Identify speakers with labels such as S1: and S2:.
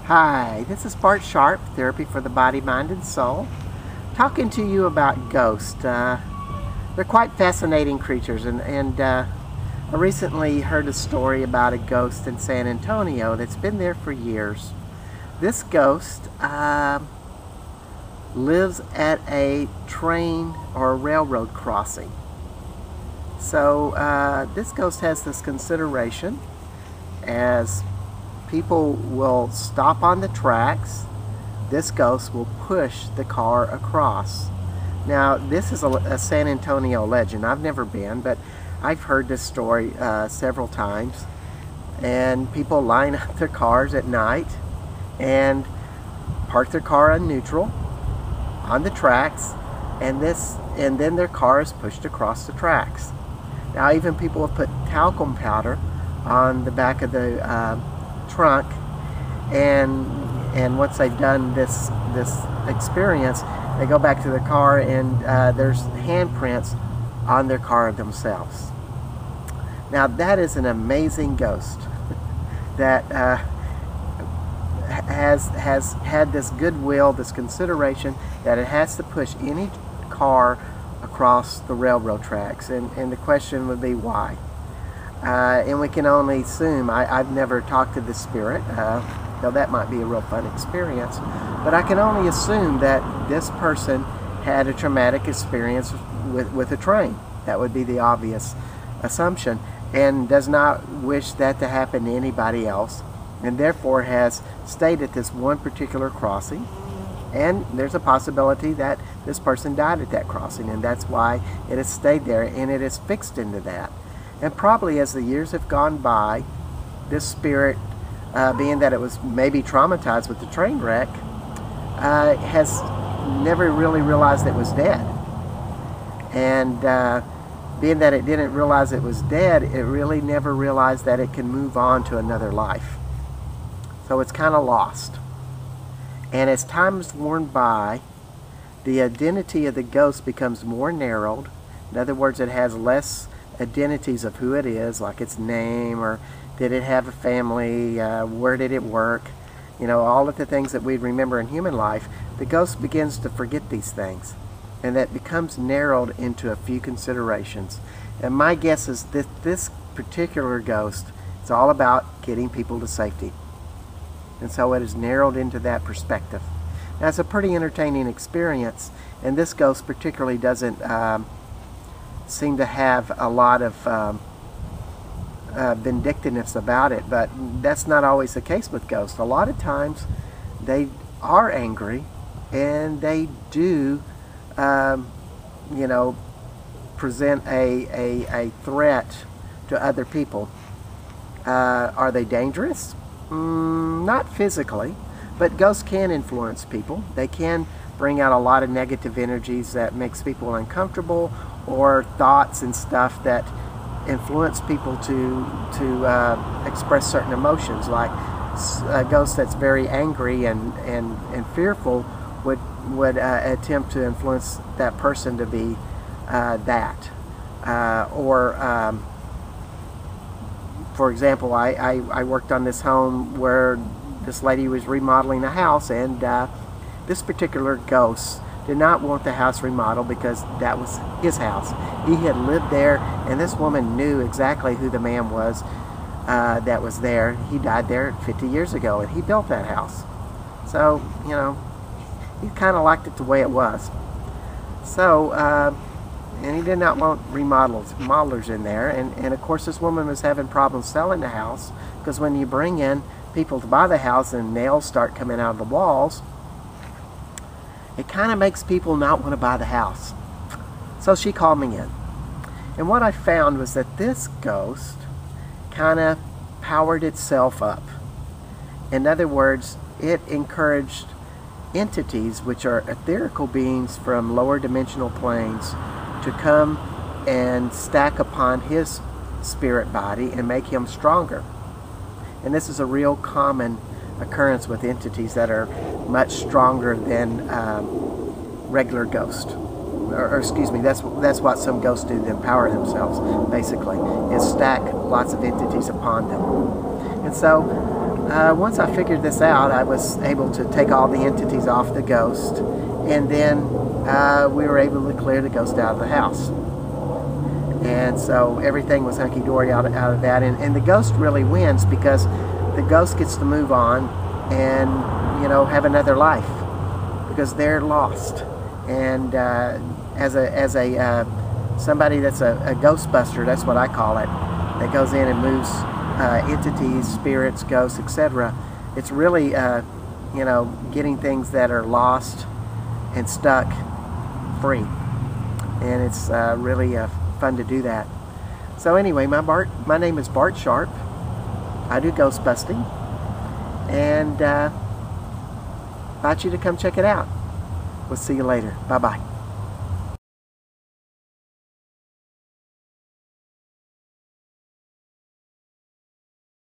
S1: Hi, this is Bart Sharp, Therapy for the Body, Mind, and Soul, talking to you about ghosts. They're quite fascinating creatures, and I recently heard a story about a ghost in San Antonio that's been there for years. This ghost lives at a train or a railroad crossing. So this ghost has this consideration as people will stop on the tracks. This ghost will push the car across. Now, this is a San Antonio legend. I've never been, but I've heard this story several times. And people line up their cars at night and park their car on neutral on the tracks, and then their car is pushed across the tracks. Now, even people have put talcum powder on the back of the trunk, and once they've done this experience, they go back to the car, and there's handprints on their car themselves. Now, that is an amazing ghost that has had this goodwill, this consideration that it has to push any car across the railroad tracks, and the question would be why. And we can only assume. I've never talked to the spirit, though that might be a real fun experience, but I can only assume that this person had a traumatic experience with a train. That would be the obvious assumption, and does not wish that to happen to anybody else, and therefore has stayed at this one particular crossing. And there's a possibility that this person died at that crossing, and that's why it has stayed there, and it is fixed into that. And probably as the years have gone by, this spirit, being that it was maybe traumatized with the train wreck, has never really realized it was dead. And being that it didn't realize it was dead, it really never realized that it can move on to another life. So it's kind of lost. And as time has worn by, the identity of the ghost becomes more narrowed. In other words, it has less identities of who it is, like its name, or did it have a family, where did it work, all of the things that we'd remember in human life. The ghost begins to forget these things, and that becomes narrowed into a few considerations. And my guess is that this particular ghost is all about getting people to safety, and so it is narrowed into that perspective. Now, it's a pretty entertaining experience, and this ghost particularly doesn't seem to have a lot of vindictiveness about it, but that's not always the case with ghosts. A lot of times they are angry, and they do present a threat to other people. Are they dangerous? Not physically, but ghosts can influence people. They can bring out a lot of negative energies that makes people uncomfortable, or thoughts and stuff that influence people to express certain emotions. Like a ghost that's very angry and fearful would attempt to influence that person to be that. For example, I worked on this home where this lady was remodeling a house, and this particular ghost did not want the house remodeled because that was his house. He had lived there, and this woman knew exactly who the man was that was there. He died there 50 years ago, and he built that house. So, he kind of liked it the way it was. So, and he did not want remodelers in there. And of course, this woman was having problems selling the house, because when you bring in people to buy the house and nails start coming out of the walls, it kind of makes people not want to buy the house. So she called me in. And what I found was that this ghost kind of powered itself up. In other words, it encouraged entities, which are etherical beings from lower dimensional planes, to come and stack upon his spirit body and make him stronger. And this is a real common occurrence with entities that are much stronger than regular ghosts. Or excuse me, that's what some ghosts do to empower themselves, basically, is stack lots of entities upon them. And so Once I figured this out, I was able to take all the entities off the ghost, and then we were able to clear the ghost out of the house. And so everything was hunky-dory out of that, and the ghost really wins because the ghost gets to move on and, you know, have another life because they're lost. And as somebody that's a ghostbuster, that's what I call it, that goes in and moves entities, spirits, ghosts, etc. It's really, you know, getting things that are lost and stuck free, and it's really fun to do that. So anyway, my name is Bart Sharp. I do ghost busting, and invite you to come check it out. We'll see you later. Bye bye.